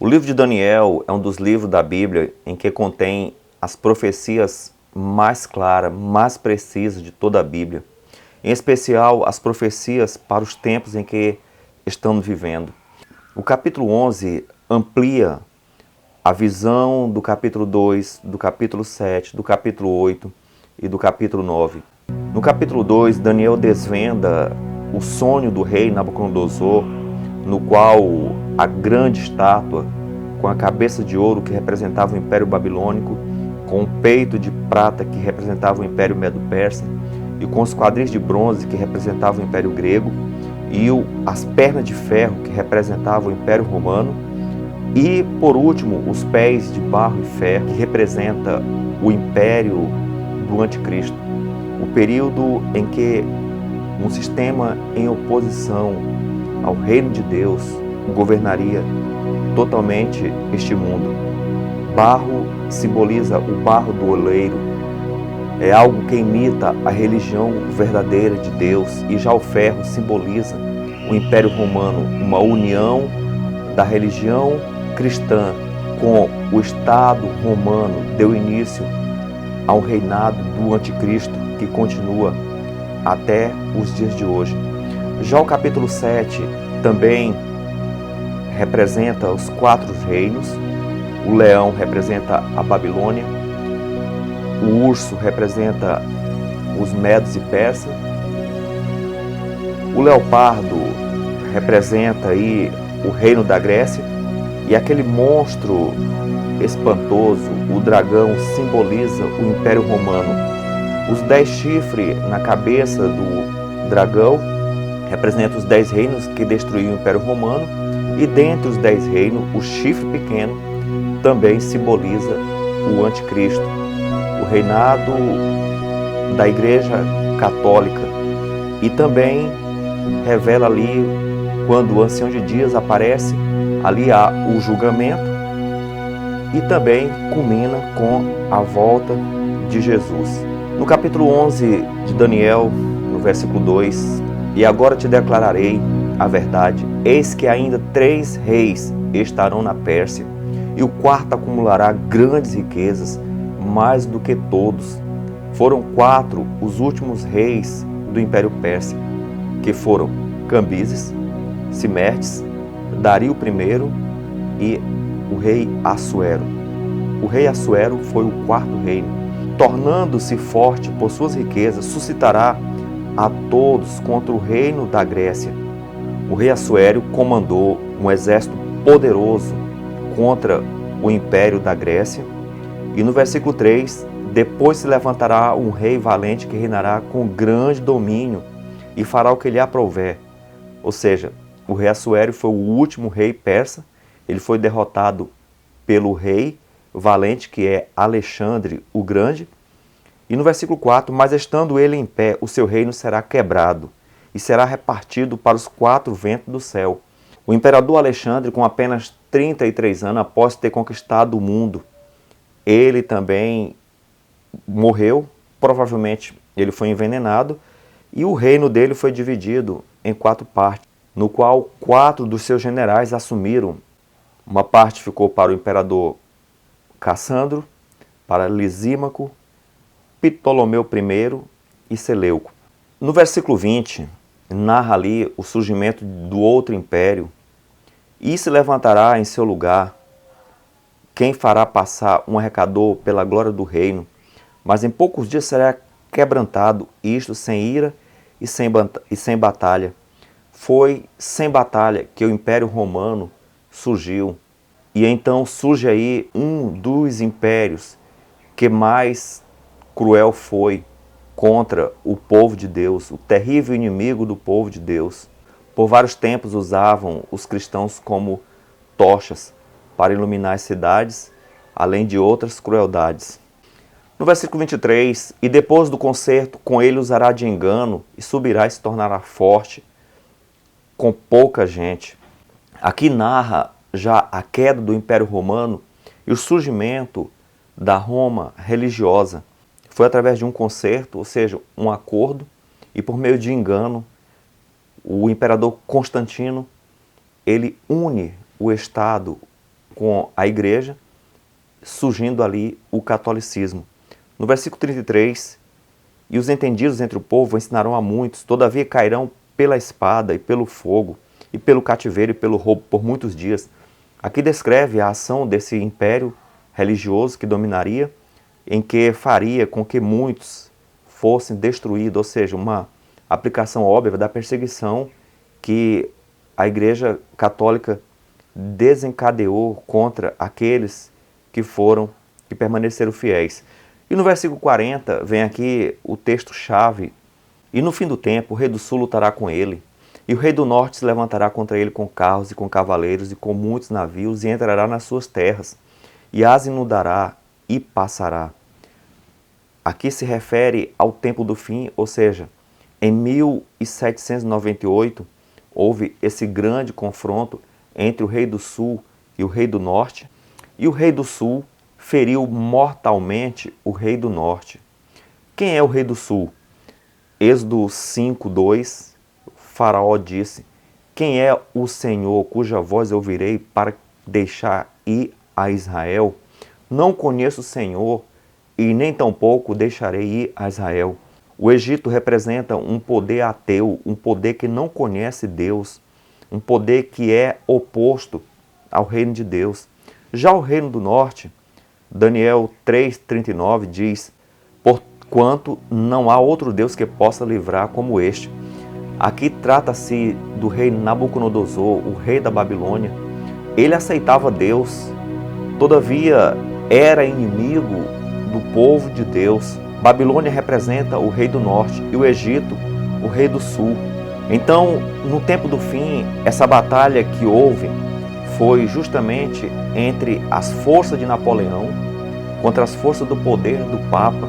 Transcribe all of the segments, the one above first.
O livro de Daniel é um dos livros da Bíblia em que contém as profecias mais claras, mais precisas de toda a Bíblia. Em especial, as profecias para os tempos em que estamos vivendo. O capítulo 11 amplia a visão do capítulo 2, do capítulo 7, do capítulo 8 e do capítulo 9. No capítulo 2, Daniel desvenda o sonho do rei Nabucodonosor, no qual a grande estátua com a cabeça de ouro que representava o Império Babilônico, com o peito de prata que representava o Império Medo-Persa e com os quadris de bronze que representavam o Império Grego e as pernas de ferro que representavam o Império Romano e, por último, os pés de barro e ferro que representa o Império do Anticristo, o período em que um sistema em oposição ao reino de Deus governaria totalmente este mundo. Barro simboliza o barro do oleiro, é algo que imita a religião verdadeira de Deus, e já o ferro simboliza o Império Romano, uma união da religião cristã com o Estado romano, deu início ao reinado do Anticristo, que continua até os dias de hoje. Já o capítulo 7 também representa os 4 reinos. O leão representa a Babilônia, o urso representa os medos e persas, o leopardo representa aí o reino da Grécia, e aquele monstro espantoso, o dragão, simboliza o Império Romano. Os 10 chifres na cabeça do dragão representam os 10 reinos que destruíram o Império Romano, e dentre os 10 reinos, o chifre pequeno também simboliza o Anticristo, o reinado da Igreja Católica, e também revela ali, quando o Ancião de Dias aparece, ali há o julgamento e também culmina com a volta de Jesus. No capítulo 11 de Daniel, no versículo 2, e agora te declararei a verdade, eis que ainda 3 reis estarão na Pérsia, e o quarto acumulará grandes riquezas, mais do que todos. Foram 4 os últimos reis do Império Persa, que foram Cambises, Simertes, Dario I e o rei Assuero. O rei Assuero foi o 4º reino. Tornando-se forte por suas riquezas, suscitará a todos contra o reino da Grécia. O rei Assuero comandou um exército poderoso contra o império da Grécia. E no versículo 3, depois se levantará um rei valente que reinará com grande domínio e fará o que lhe aprouver. Ou seja, o rei Assuero foi o último rei persa. Ele foi derrotado pelo rei valente, que é Alexandre o Grande. E no versículo 4, mas estando ele em pé, o seu reino será quebrado e será repartido para os 4 ventos do céu. O imperador Alexandre, com apenas 33 anos, após ter conquistado o mundo, ele também morreu, provavelmente ele foi envenenado, e o reino dele foi dividido em 4 partes, no qual 4 dos seus generais assumiram. Uma parte ficou para o imperador Cassandro, para Lisímaco, Ptolomeu I e Seleuco. No versículo 20, narra ali o surgimento do outro império, e se levantará em seu lugar quem fará passar um arrecador pela glória do reino, mas em poucos dias será quebrantado, isto sem ira e sem batalha. Foi sem batalha que o Império Romano surgiu. E então surge aí um dos impérios que mais cruel foi contra o povo de Deus, o terrível inimigo do povo de Deus. Por vários tempos usavam os cristãos como tochas para iluminar as cidades, além de outras crueldades. No versículo 23, e depois do concerto, com ele usará de engano, e subirá e se tornará forte, com pouca gente. Aqui narra já a queda do Império Romano e o surgimento da Roma religiosa. Foi através de um concerto, ou seja, um acordo, e por meio de engano, o imperador Constantino, ele une o Estado com a igreja, surgindo ali o catolicismo. No versículo 33, e os entendidos entre o povo ensinarão a muitos, todavia cairão pela espada e pelo fogo, e pelo cativeiro e pelo roubo por muitos dias. Aqui descreve a ação desse império religioso que dominaria, em que faria com que muitos fossem destruídos, ou seja, uma aplicação óbvia da perseguição que a Igreja Católica desencadeou contra aqueles que permaneceram fiéis. E no versículo 40 vem aqui o texto-chave: e no fim do tempo o rei do sul lutará com ele, e o rei do norte se levantará contra ele com carros e com cavaleiros e com muitos navios, e entrará nas suas terras, e as inundará e passará. Aqui se refere ao tempo do fim, ou seja, em 1798 houve esse grande confronto entre o rei do sul e o rei do norte, e o rei do sul feriu mortalmente o rei do norte. Quem é o rei do sul? Êxodo 5:2, Faraó disse: quem é o Senhor cuja voz eu ouvirei para deixar ir a Israel? Não conheço o Senhor e nem tampouco deixarei ir a Israel. O Egito representa um poder ateu, um poder que não conhece Deus, um poder que é oposto ao reino de Deus. Já o reino do norte, Daniel 3:39 diz: porquanto não há outro Deus que possa livrar como este. Aqui trata-se do rei Nabucodonosor, o rei da Babilônia. Ele aceitava Deus, todavia era inimigo do povo de Deus. Babilônia representa o rei do norte e o Egito, o rei do sul. Então, no tempo do fim, essa batalha que houve foi justamente entre as forças de Napoleão contra as forças do poder do Papa.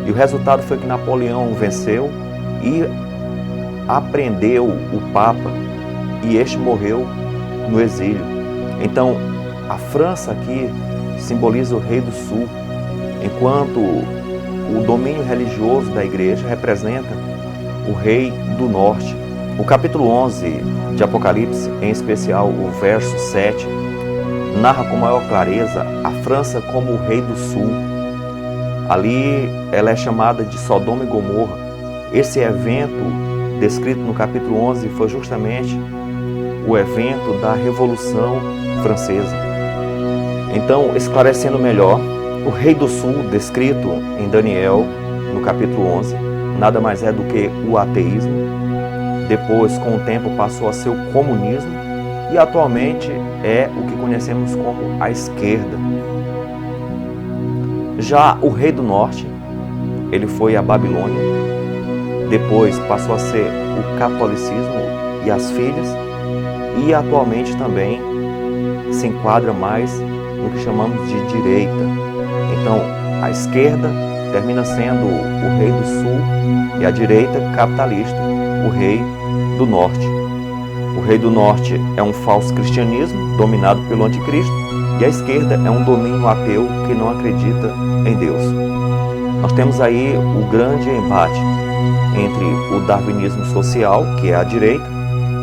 E o resultado foi que Napoleão venceu e apreendeu o Papa, e este morreu no exílio. Então, a França aqui simboliza o rei do sul, enquanto o domínio religioso da igreja representa o rei do norte. O capítulo 11 de Apocalipse, em especial o verso 7, narra com maior clareza a França como o rei do sul. Ali ela é chamada de Sodoma e Gomorra. Esse evento descrito no capítulo 11 foi justamente o evento da Revolução Francesa. Então, esclarecendo melhor, o rei do sul, descrito em Daniel, no capítulo 11, nada mais é do que o ateísmo. Depois, com o tempo, passou a ser o comunismo e atualmente é o que conhecemos como a esquerda. Já o rei do norte, ele foi a Babilônia, depois passou a ser o catolicismo e as filhas, e atualmente também se enquadra mais no que chamamos de direita. Então, a esquerda termina sendo o rei do sul e a direita capitalista, o rei do norte. O rei do norte é um falso cristianismo dominado pelo anticristo, e a esquerda é um domínio ateu que não acredita em Deus. Nós temos aí o grande embate entre o darwinismo social, que é a direita,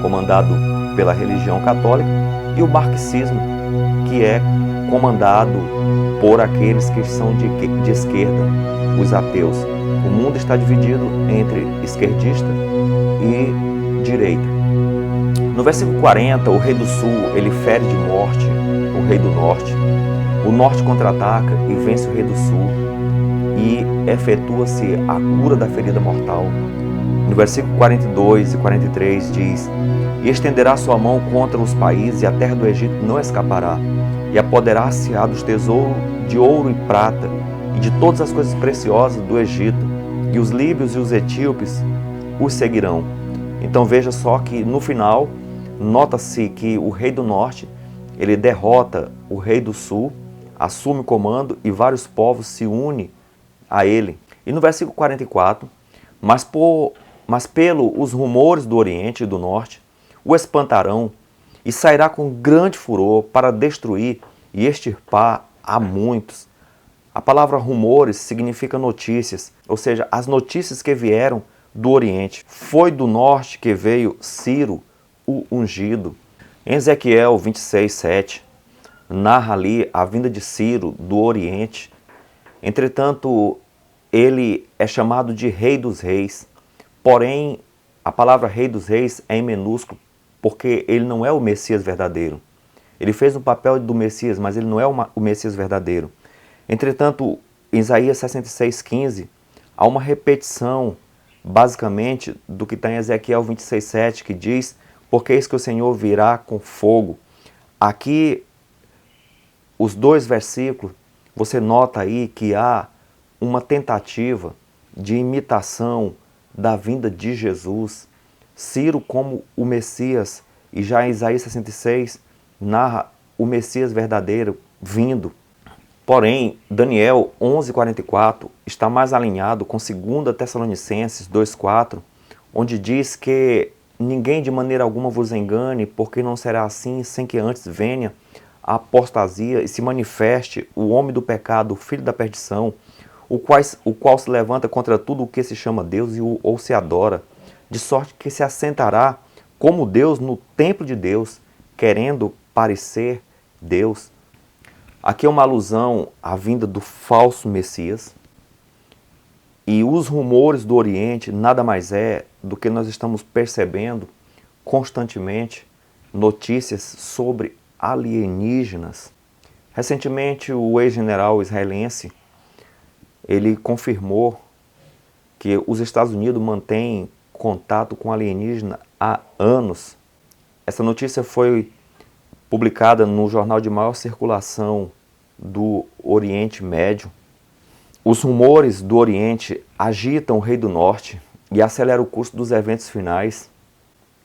comandado pela religião católica, e o marxismo, que é comandado por aqueles que são de esquerda, os ateus. O mundo está dividido entre esquerdista e direita. No versículo 40, o rei do sul, ele fere de morte o rei do norte. O norte contra-ataca e vence o rei do sul, e efetua-se a cura da ferida mortal. No versículo 42 e 43 diz: e estenderá sua mão contra os países, e a terra do Egito não escapará, e apoderar-se-á dos tesouros de ouro e prata, e de todas as coisas preciosas do Egito, e os líbios e os etíopes os seguirão. Então veja só que no final, nota-se que o rei do norte, ele derrota o rei do sul, assume o comando e vários povos se unem a ele. E no versículo 44, mas pelo os rumores do Oriente e do Norte, o espantarão, e sairá com grande furor para destruir e extirpar a muitos. A palavra rumores significa notícias, ou seja, as notícias que vieram do Oriente. Foi do Norte que veio Ciro, o ungido. Em Ezequiel 26:7, narra ali a vinda de Ciro do Oriente. Entretanto, ele é chamado de Rei dos Reis. Porém, a palavra Rei dos Reis é em minúsculo, porque ele não é o Messias verdadeiro. Ele fez o papel do Messias, mas ele não é o Messias verdadeiro. Entretanto, em Isaías 66:15, há uma repetição, basicamente, do que está em Ezequiel 26:7, que diz: porque eis que o Senhor virá com fogo. Aqui, os dois versículos, você nota aí que há uma tentativa de imitação da vinda de Jesus. Ciro como o Messias, e já em Isaías 66 narra o Messias verdadeiro vindo. Porém, Daniel 11:44 está mais alinhado com 2 Tessalonicenses 2:4, onde diz que ninguém de maneira alguma vos engane, porque não será assim sem que antes venha a apostasia e se manifeste o homem do pecado, o filho da perdição, o qual se levanta contra tudo o que se chama Deus ou se adora, de sorte que se assentará como Deus no templo de Deus, querendo parecer Deus. Aqui é uma alusão à vinda do falso Messias. E os rumores do Oriente nada mais é do que nós estamos percebendo constantemente notícias sobre alienígenas. Recentemente, o ex-general israelense, ele confirmou que os Estados Unidos mantêm contato com alienígena há anos. Essa notícia foi publicada no jornal de maior circulação do Oriente Médio. Os rumores do Oriente agitam o Rei do Norte e aceleram o curso dos eventos finais.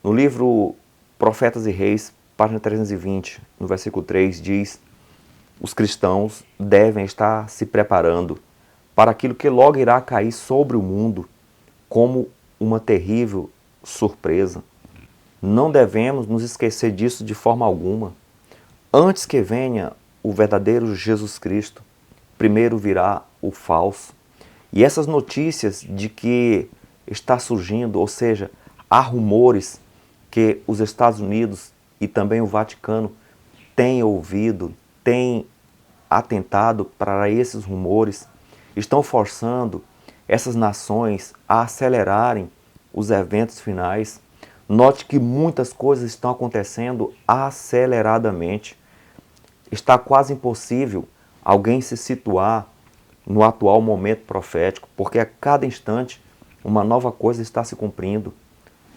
No livro Profetas e Reis, página 320, no versículo 3, diz: os cristãos devem estar se preparando para aquilo que logo irá cair sobre o mundo como uma terrível surpresa. Não devemos nos esquecer disso de forma alguma. Antes que venha o verdadeiro Jesus Cristo, primeiro virá o falso. E essas notícias de que está surgindo, ou seja, há rumores que os Estados Unidos e também o Vaticano têm ouvido, têm atentado para esses rumores, estão forçando essas nações a acelerarem os eventos finais. Note que muitas coisas estão acontecendo aceleradamente. Está quase impossível alguém se situar no atual momento profético, porque a cada instante uma nova coisa está se cumprindo.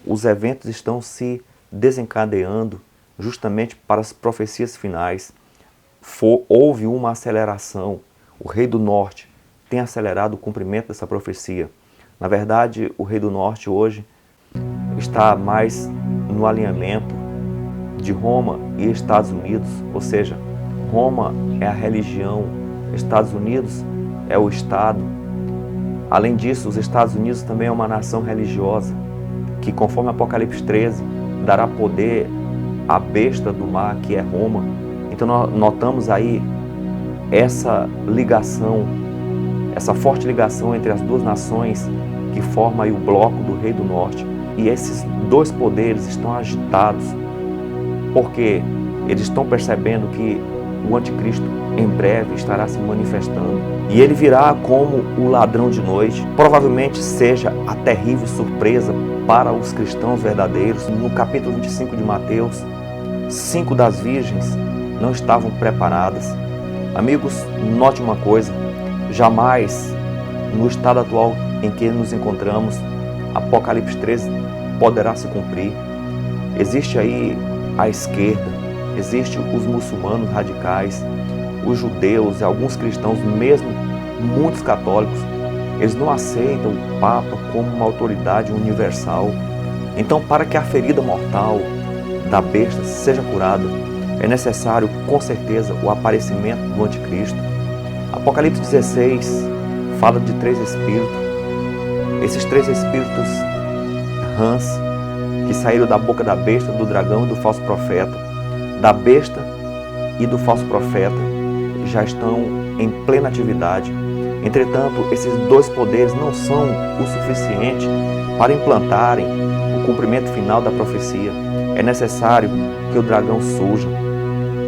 Os eventos estão se desencadeando justamente para as profecias finais. Houve uma aceleração. O Rei do Norte tem acelerado o cumprimento dessa profecia. Na verdade, o Rei do Norte hoje está mais no alinhamento de Roma e Estados Unidos, ou seja, Roma é a religião, Estados Unidos é o Estado. Além disso, os Estados Unidos também é uma nação religiosa, que conforme Apocalipse 13, dará poder à besta do mar, que é Roma. Então nós notamos aí essa ligação, essa forte ligação entre as duas nações que forma aí o bloco do Rei do Norte. E esses dois poderes estão agitados, porque eles estão percebendo que o anticristo em breve estará se manifestando. E ele virá como o ladrão de noite. Provavelmente seja a terrível surpresa para os cristãos verdadeiros. No capítulo 25 de Mateus, 5 das virgens não estavam preparadas. Amigos, note uma coisa: jamais no estado atual em que nos encontramos, Apocalipse 13 poderá se cumprir. Existe aí a esquerda, existe os muçulmanos radicais, os judeus e alguns cristãos, mesmo muitos católicos, eles não aceitam o Papa como uma autoridade universal. Então, para que a ferida mortal da besta seja curada, é necessário, com certeza, o aparecimento do anticristo. Apocalipse 16 fala de 3 espíritos. Esses 3 espíritos rãs que saíram da boca da besta, do dragão e do falso profeta. Da besta e do falso profeta já estão em plena atividade. Entretanto, esses 2 poderes não são o suficiente para implantarem o cumprimento final da profecia. é necessário que o dragão surja.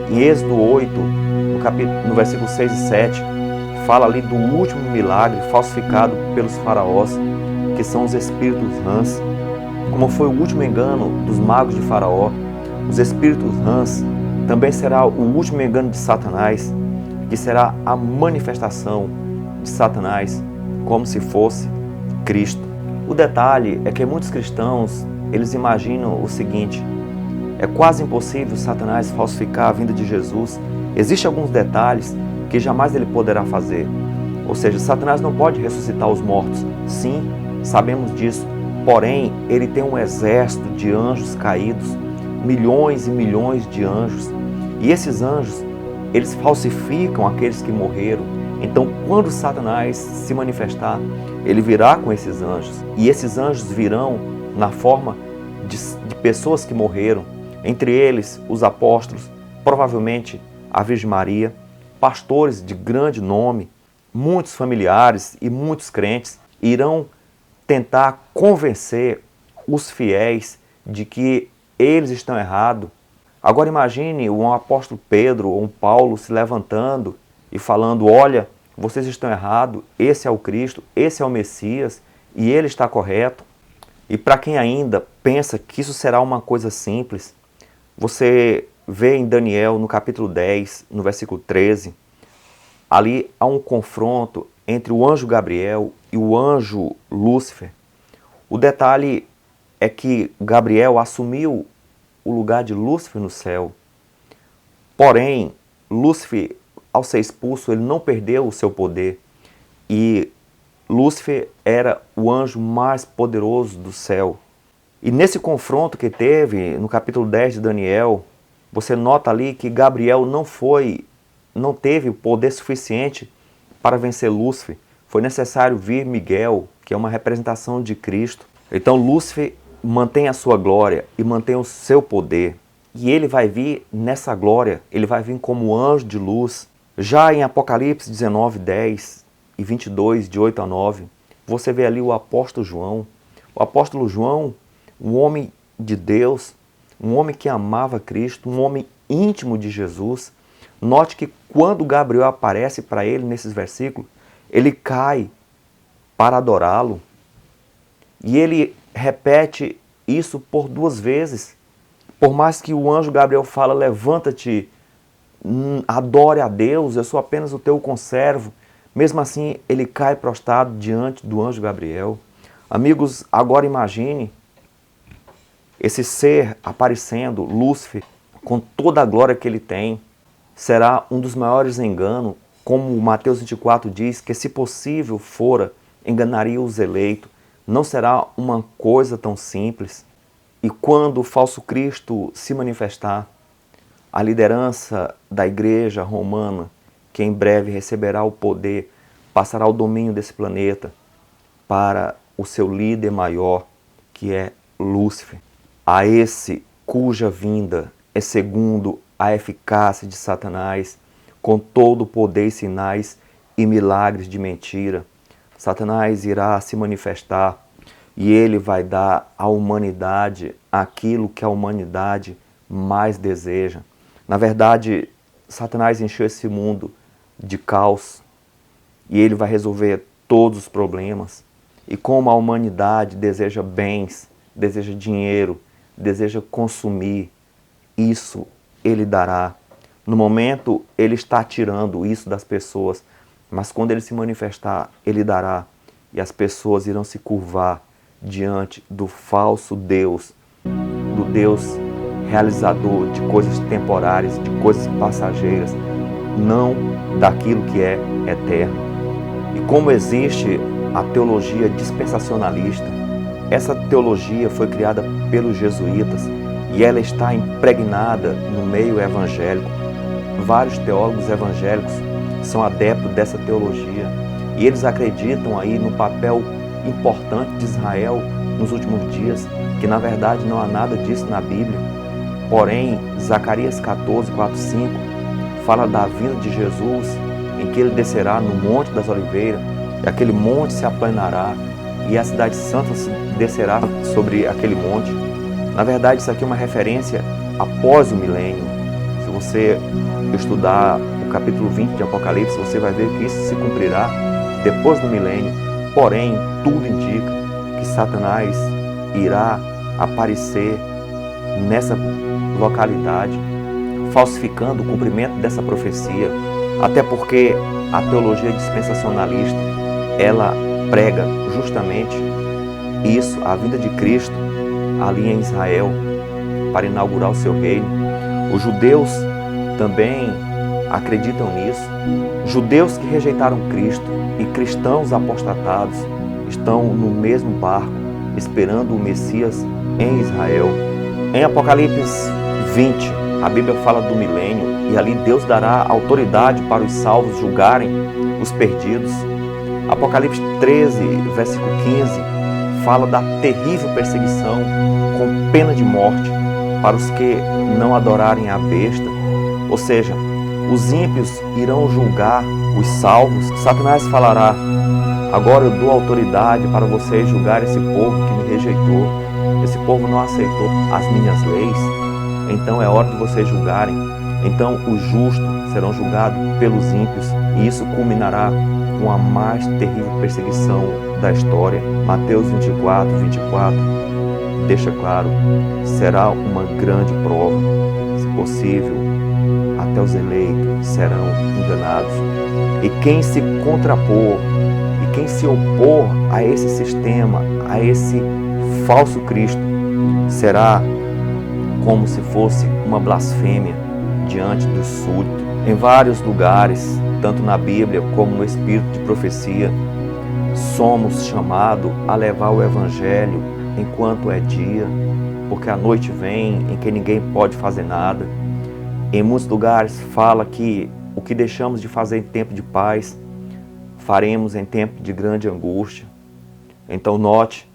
Em Êxodo 8, no versículo 6 e 7, fala ali do último milagre falsificado pelos faraós, que são os espíritos rãs. Como foi o último engano dos magos de Faraó, os espíritos rãs também será o último engano de Satanás, que será a manifestação de Satanás como se fosse Cristo. O detalhe é que muitos cristãos, eles imaginam o seguinte: é quase impossível Satanás falsificar a vinda de Jesus. Existem alguns detalhes que jamais ele poderá fazer. Ou seja, Satanás não pode ressuscitar os mortos. Sim, sabemos disso. Porém, ele tem um exército de anjos caídos, milhões e milhões de anjos. E esses anjos, eles falsificam aqueles que morreram. Então, quando Satanás se manifestar, ele virá com esses anjos. E esses anjos virão na forma de pessoas que morreram. Entre eles, os apóstolos, provavelmente a Virgem Maria, pastores de grande nome, muitos familiares e muitos crentes irão tentar convencer os fiéis de que eles estão errados. Agora imagine um apóstolo Pedro ou um Paulo se levantando e falando: olha, vocês estão errados, esse é o Cristo, esse é o Messias e ele está correto. E para quem ainda pensa que isso será uma coisa simples, você vê em Daniel, no capítulo 10, no versículo 13, ali há um confronto entre o anjo Gabriel e o anjo Lúcifer. O detalhe é que Gabriel assumiu o lugar de Lúcifer no céu. Porém, Lúcifer, ao ser expulso, ele não perdeu o seu poder. E Lúcifer era o anjo mais poderoso do céu. E nesse confronto que teve, no capítulo 10 de Daniel, você nota ali que Gabriel não teve o poder suficiente para vencer Lúcifer. Foi necessário vir Miguel, que é uma representação de Cristo. Então Lúcifer mantém a sua glória e mantém o seu poder. E ele vai vir nessa glória, ele vai vir como anjo de luz. Já em Apocalipse 19, 10 e 22, de 8 a 9, você vê ali o apóstolo João. O apóstolo João, um homem de Deus, um homem que amava Cristo, um homem íntimo de Jesus. Note que quando Gabriel aparece para ele nesses versículos, ele cai para adorá-lo. E ele repete isso por 2 vezes. Por mais que o anjo Gabriel fala: levanta-te, adore a Deus, eu sou apenas o teu conservo. Mesmo assim, ele cai prostrado diante do anjo Gabriel. Amigos, agora imagine esse ser aparecendo, Lúcifer, com toda a glória que ele tem. Será um dos maiores enganos, como Mateus 24 diz, que se possível fora, enganaria os eleitos. Não será uma coisa tão simples. E quando o falso Cristo se manifestar, a liderança da igreja romana, que em breve receberá o poder, passará o domínio desse planeta para o seu líder maior, que é Lúcifer. A esse cuja vinda é segundo a eficácia de Satanás, com todo o poder e sinais e milagres de mentira. Satanás irá se manifestar e ele vai dar à humanidade aquilo que a humanidade mais deseja. Na verdade, Satanás encheu esse mundo de caos e ele vai resolver todos os problemas. E como a humanidade deseja bens, deseja dinheiro, deseja consumir, isso ele dará. No momento, ele está tirando isso das pessoas, mas quando ele se manifestar, ele dará. E as pessoas irão se curvar diante do falso Deus, do Deus realizador de coisas temporárias, de coisas passageiras, não daquilo que é eterno. E como existe a teologia dispensacionalista, essa teologia foi criada pelos jesuítas e ela está impregnada no meio evangélico. Vários teólogos evangélicos são adeptos dessa teologia e eles acreditam aí no papel importante de Israel nos últimos dias, que na verdade não há nada disso na Bíblia. Porém, Zacarias 14, 4, 5 fala da vinda de Jesus, em que ele descerá no Monte das Oliveiras, e aquele monte se aplanará, e a cidade santa descerá sobre aquele monte. Na verdade, isso aqui é uma referência após o milênio. Se você estudar o capítulo 20 de Apocalipse, você vai ver que isso se cumprirá depois do milênio. Porém, tudo indica que Satanás irá aparecer nessa localidade, falsificando o cumprimento dessa profecia, até porque a teologia dispensacionalista, ela prega justamente isso, a vinda de Cristo ali em Israel, para inaugurar o seu reino. Os judeus também acreditam nisso. Judeus que rejeitaram Cristo e cristãos apostatados estão no mesmo barco, esperando o Messias em Israel. Em Apocalipse 20, a Bíblia fala do milênio e ali Deus dará autoridade para os salvos julgarem os perdidos. Apocalipse 13, versículo 15, fala da terrível perseguição com pena de morte para os que não adorarem a besta. Ou seja, os ímpios irão julgar os salvos. Satanás falará: agora eu dou autoridade para vocês julgar esse povo que me rejeitou. Esse povo não aceitou as minhas leis. Então é hora de vocês julgarem. Então os justos serão julgados pelos ímpios. E isso culminará com a mais terrível perseguição da história. Mateus 24 deixa claro: será uma grande prova. Se possível, até os eleitos serão enganados. E quem se contrapor, e quem se opor a esse sistema, a esse falso Cristo, será como se fosse uma blasfêmia diante do súdito. Em vários lugares, tanto na Bíblia como no Espírito de Profecia, somos chamados a levar o Evangelho enquanto é dia, porque a noite vem em que ninguém pode fazer nada. Em muitos lugares fala que o que deixamos de fazer em tempo de paz, faremos em tempo de grande angústia. Então note,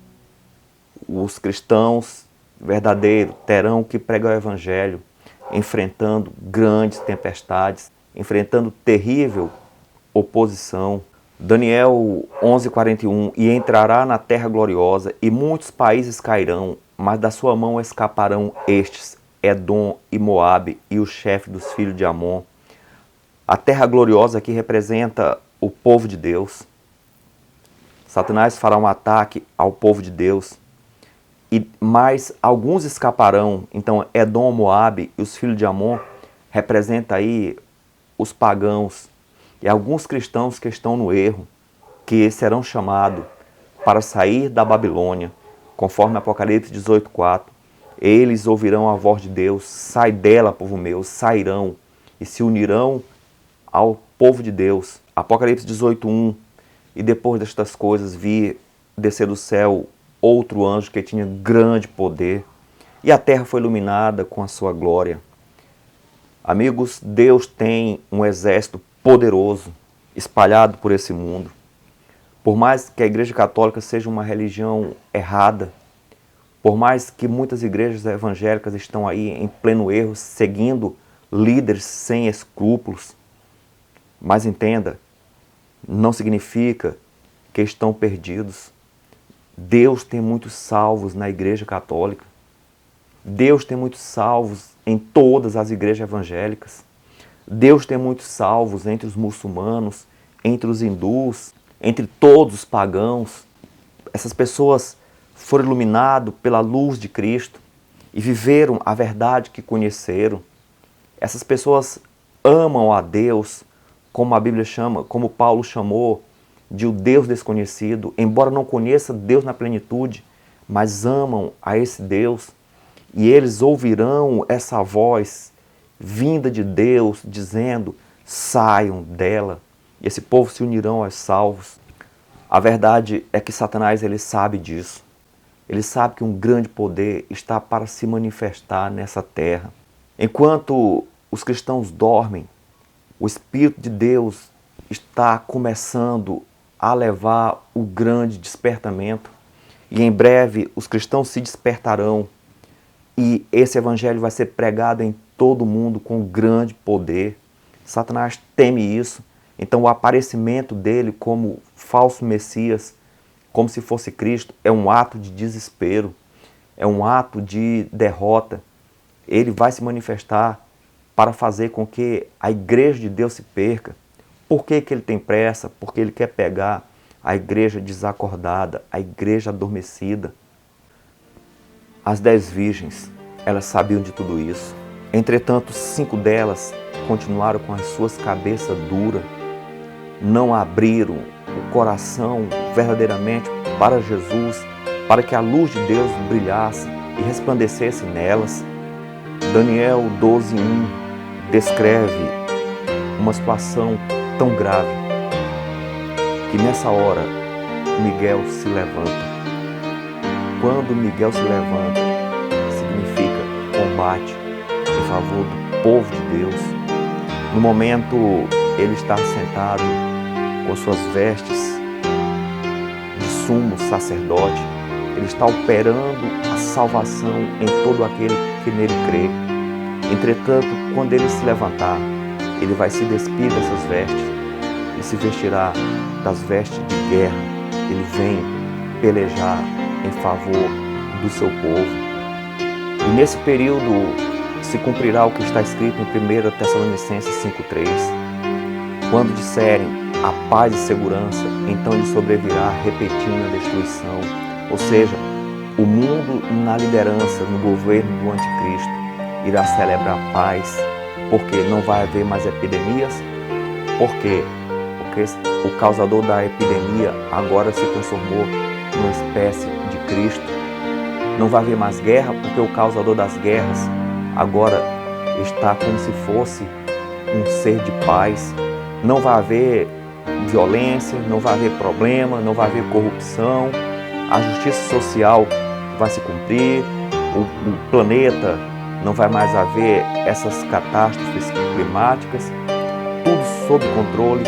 os cristãos verdadeiros terão que pregar o Evangelho, enfrentando grandes tempestades, enfrentando terrível oposição. Daniel 11:41, e entrará na terra gloriosa, e muitos países cairão, mas da sua mão escaparão estes, Edom e Moabe, e o chefe dos filhos de Amon. A terra gloriosa aqui representa o povo de Deus. Satanás fará um ataque ao povo de Deus, mas alguns escaparão. Então Edom, Moabe e os filhos de Amon representa aí os pagãos e alguns cristãos que estão no erro, que serão chamados para sair da Babilônia, conforme Apocalipse 18:4. Eles ouvirão a voz de Deus: sai dela, povo meu, sairão e se unirão ao povo de Deus. Apocalipse 18:1. E depois destas coisas vi descer do céu outro anjo que tinha grande poder, e a terra foi iluminada com a sua glória. Amigos, Deus tem um exército poderoso espalhado por esse mundo. Por mais que a Igreja Católica seja uma religião errada, por mais que muitas igrejas evangélicas estão aí em pleno erro, seguindo líderes sem escrúpulos, mas entenda, não significa que estão perdidos. Deus tem muitos salvos na Igreja Católica. Deus tem muitos salvos em todas as igrejas evangélicas. Deus tem muitos salvos entre os muçulmanos, entre os hindus, entre todos os pagãos. Essas pessoas foram iluminadas pela luz de Cristo e viveram a verdade que conheceram. Essas pessoas amam a Deus, como a Bíblia chama, como Paulo chamou de o Deus desconhecido, embora não conheça Deus na plenitude, mas amam a esse Deus, e eles ouvirão essa voz vinda de Deus, dizendo: saiam dela, e esse povo se unirão aos salvos. A verdade é que Satanás, ele sabe disso. Ele sabe que um grande poder está para se manifestar nessa terra. Enquanto os cristãos dormem, o Espírito de Deus está começando a levar o grande despertamento, e em breve os cristãos se despertarão e esse evangelho vai ser pregado em todo o mundo com grande poder. Satanás teme isso, então o aparecimento dele como falso Messias, como se fosse Cristo, é um ato de desespero. é um ato de derrota. Ele vai se manifestar para fazer com que a igreja de Deus se perca. Por que que ele tem pressa? Porque ele quer pegar a igreja desacordada, a igreja adormecida. As 10 virgens, elas sabiam de tudo isso. Entretanto, 5 delas continuaram com as suas cabeças duras, não abriram o coração verdadeiramente para Jesus, para que a luz de Deus brilhasse e resplandecesse nelas. Daniel 12:1 descreve uma situação tão grave que nessa hora Miguel se levanta. Quando Miguel se levanta, significa combate em favor do povo de Deus. No momento, ele está sentado com suas vestes de sumo sacerdote. Ele está operando a salvação em todo aquele que nele crê. Entretanto, quando ele se levantar, ele vai se despir dessas vestes e se vestirá das vestes de guerra. Ele vem pelejar em favor do seu povo. E nesse período se cumprirá o que está escrito em 1 Tessalonicenses 5:3. Quando disserem a paz e segurança, então lhe sobrevirá repentina destruição. Ou seja, o mundo na liderança, no governo do anticristo, irá celebrar paz, porque não vai haver mais epidemias. Por quê? Porque o causador da epidemia agora se transformou numa espécie de Cristo. Não vai haver mais guerra, porque o causador das guerras agora está como se fosse um ser de paz. Não vai haver violência, não vai haver problema, não vai haver corrupção. A justiça social vai se cumprir, o planeta não vai mais haver essas catástrofes climáticas, tudo sob controle,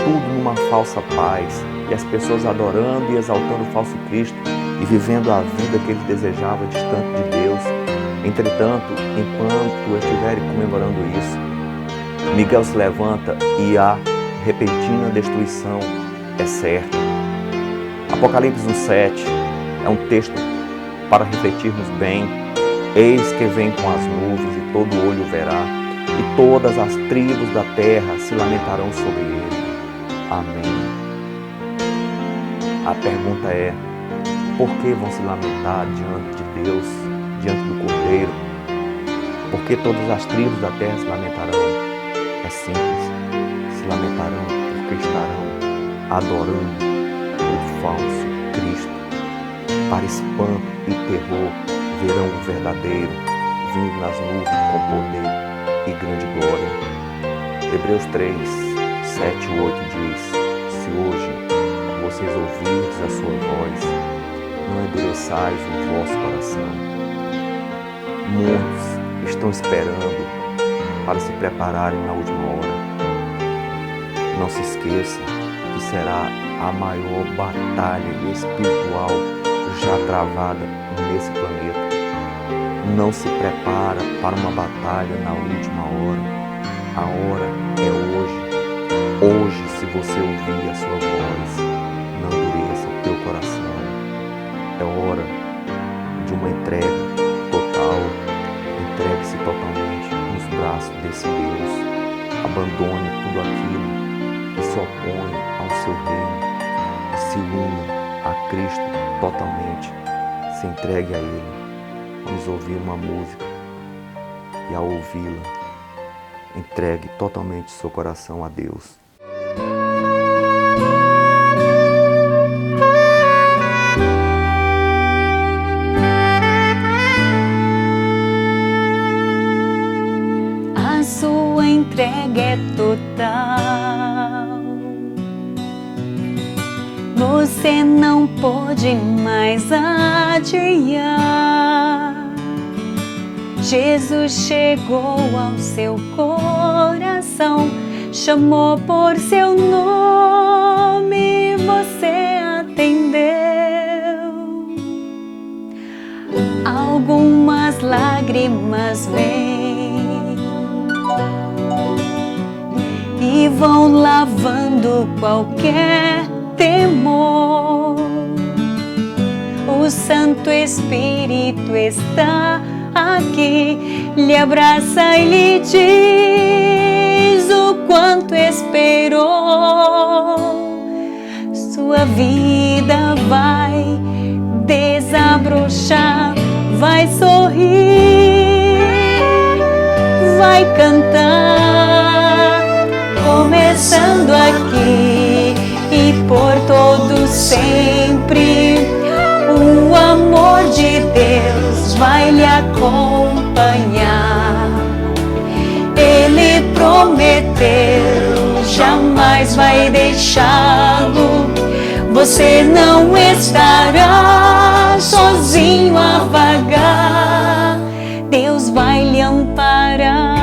tudo numa falsa paz, e as pessoas adorando e exaltando o falso Cristo e vivendo a vida que eles desejavam distante de Deus. Entretanto, enquanto estiverem comemorando isso, Miguel se levanta e a repentina destruição é certa. Apocalipse 1:7 é um texto para refletirmos bem. Eis que vem com as nuvens e todo olho verá, e todas as tribos da terra se lamentarão sobre ele. Amém. A pergunta é, por que vão se lamentar diante de Deus, diante do Cordeiro? Por que todas as tribos da terra se lamentarão? É simples, se lamentarão porque estarão adorando o falso Cristo. Para espanto e terror, verão o verdadeiro vindo nas nuvens com poder e grande glória. Hebreus 3:7-8 diz: se hoje vocês ouvirdes a sua voz, não endureçais o vosso coração. Muitos estão esperando para se prepararem na última hora. Não se esqueça que será a maior batalha espiritual já travada nesse planeta. Não se prepara para uma batalha na última hora. A hora é hoje. Hoje, se você ouvir a sua voz, não endureça o teu coração. É hora de uma entrega total. Entregue-se totalmente nos braços desse Deus. Abandone tudo aquilo que se opõe ao seu reino e se una a Cristo totalmente. Se entregue a Ele. Vamos ouvir uma música e, ao ouvi-la, entregue totalmente seu coração a Deus. A sua entrega é total. Você não pode mais adiar. Jesus chegou ao seu coração, chamou por seu nome e você atendeu. Algumas lágrimas vêm e vão lavando qualquer temor. O o Santo Espírito está aqui, lhe abraça e lhe diz o quanto esperou. Sua vida vai desabrochar, vai sorrir, vai cantar, começando aqui e por todo sempre. O amor de Deus vai lhe acompanhar. Ele prometeu, jamais vai deixá-lo. Você não estará sozinho a vagar. Deus vai lhe amparar.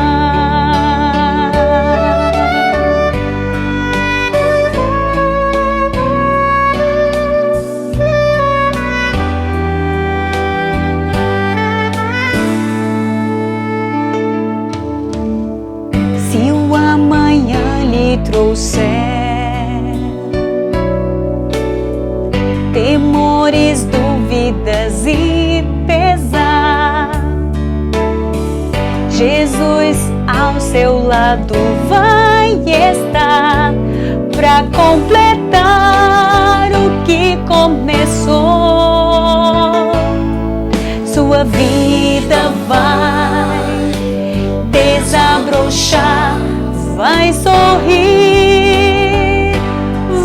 Se o amanhã lhe trouxer temores, dúvidas e pesar, Jesus ao seu lado vai estar para completar o que começou. Sua vida vai desabrochar, vai sorrir,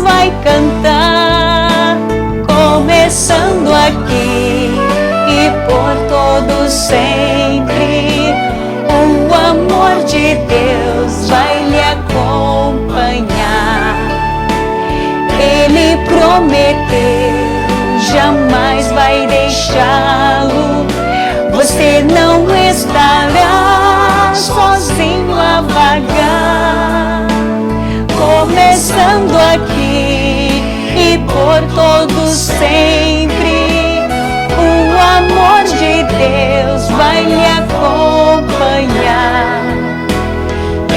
vai cantar, começando aqui e por todo sempre. O amor de Deus vai lhe acompanhar. Ele prometeu, jamais vai deixá-lo. Você não estará sozinho a vagar. Começando aqui e por todo sempre. O amor de Deus vai lhe acompanhar.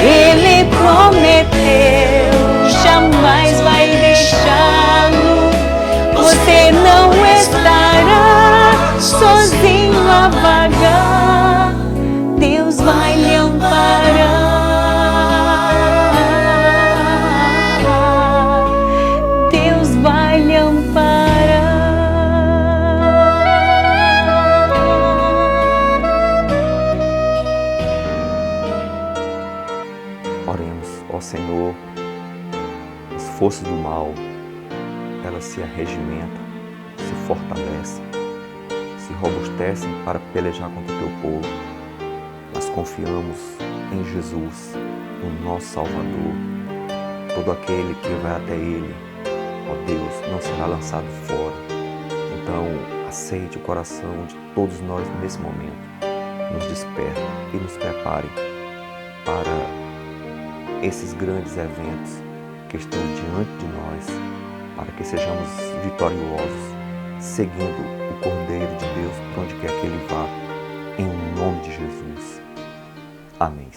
Ele prometeu, jamais vai deixá-lo. Você não estará sozinho a vagar. Deus vai lhe amparar. Deus vai lhe amparar. Oremos. Ó Senhor, as forças do mal, elas se arregimentam, se fortalecem, se robustecem para pelejar contra o teu povo. Nós confiamos em Jesus, o nosso Salvador. Todo aquele que vai até Ele, ó Deus, não será lançado fora. Então, aceite o coração de todos nós nesse momento. Nos desperta e nos prepare para esses grandes eventos que estão diante de nós, para que sejamos vitoriosos, seguindo o Cordeiro de Deus por onde quer que Ele vá, em nome de Jesus. Amém.